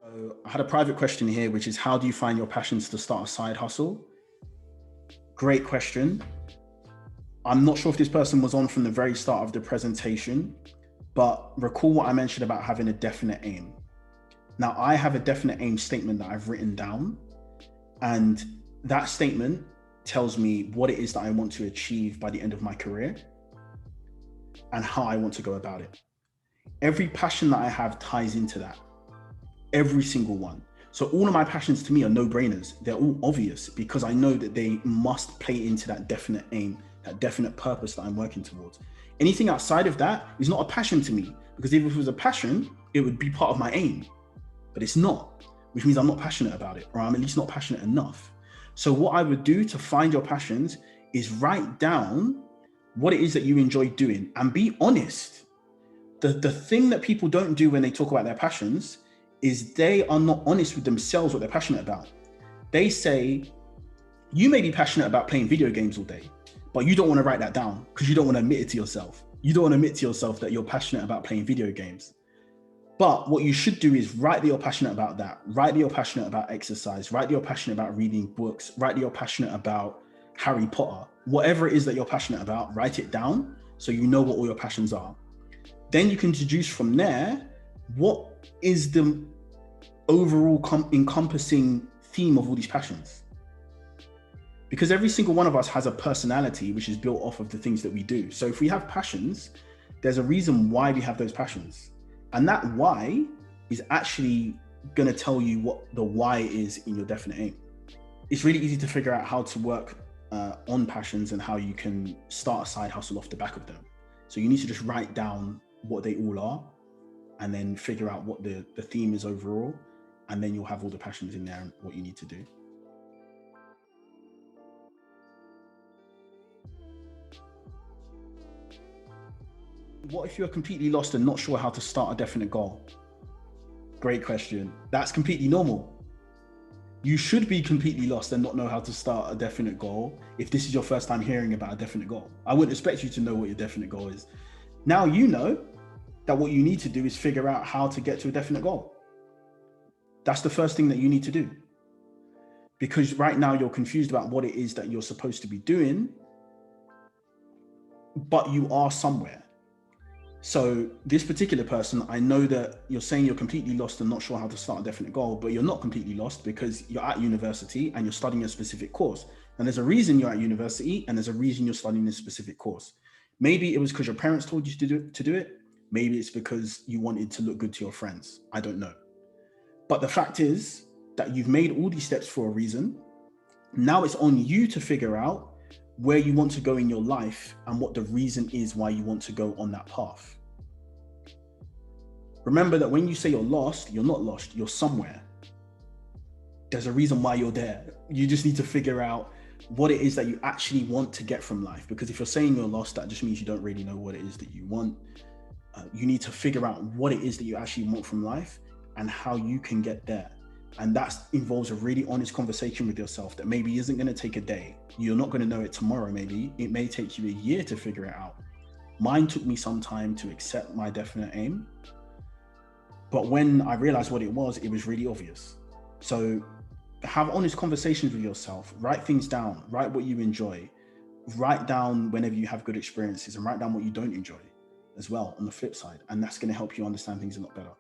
So I had a private question here, which is how do you find your passions to start a side hustle? Great question. I'm not sure if this person was on from the very start of the presentation, but recall what I mentioned about having a definite aim. Now, I have a definite aim statement that I've written down, and that statement tells me what it is that I want to achieve by the end of my career and how I want to go about it. Every passion that I have ties into that, every single one. So all of my passions to me are no-brainers. They're all obvious because I know that they must play into that definite aim, that definite purpose that I'm working towards. Anything outside of that is not a passion to me, because if it was a passion, it would be part of my aim, but it's not, which means I'm not passionate about it, or I'm at least not passionate enough. So what I would do to find your passions is write down what it is that you enjoy doing and be honest. The thing that people don't do when they talk about their passions is they are not honest with themselves what they're passionate about. They say, you may be passionate about playing video games all day, but you don't want to write that down because you don't want to admit it to yourself. You don't want to admit to yourself that you're passionate about playing video games. But what you should do is write that you're passionate about that. Write that you're passionate about exercise. Write that you're passionate about reading books. Write that you're passionate about Harry Potter. Whatever it is that you're passionate about, write it down so you know what all your passions are. Then you can deduce from there what is the overall encompassing theme of all these passions. Because every single one of us has a personality which is built off of the things that we do. So if we have passions, there's a reason why we have those passions. And that why is actually going to tell you what the why is in your definite aim. It's really easy to figure out how to work on passions and how you can start a side hustle off the back of them. So you need to just write down what they all are and then figure out what the theme is overall. And then you'll have all the passions in there and what you need to do. What if you're completely lost and not sure how to start a definite goal? Great question. That's completely normal. You should be completely lost and not know how to start a definite goal if this is your first time hearing about a definite goal. I wouldn't expect you to know what your definite goal is. Now you know that what you need to do is figure out how to get to a definite goal. That's the first thing that you need to do. Because right now you're confused about what it is that you're supposed to be doing, but you are somewhere. So this particular person, I know that you're saying you're completely lost and not sure how to start a definite goal, but you're not completely lost because you're at university and you're studying a specific course. And there's a reason you're at university and there's a reason you're studying this specific course. Maybe it was because your parents told you to do it. Maybe it's because you wanted to look good to your friends. I don't know. But the fact is that you've made all these steps for a reason. Now it's on you to figure out where you want to go in your life and what the reason is why you want to go on that path. Remember that when you say you're lost, you're not lost, you're somewhere. There's a reason why you're there. You just need to figure out what it is that you actually want to get from life. Because if you're saying you're lost, that just means you don't really know what it is that you want. You need to figure out what it is that you actually want from life and how you can get there. And that involves a really honest conversation with yourself that maybe isn't going to take a day. You're not going to know it tomorrow, maybe. It may take you a year to figure it out. Mine took me some time to accept my definite aim. But when I realized what it was really obvious. So have honest conversations with yourself. Write things down. Write what you enjoy. Write down whenever you have good experiences and write down what you don't enjoy as well on the flip side. And that's going to help you understand things a lot better.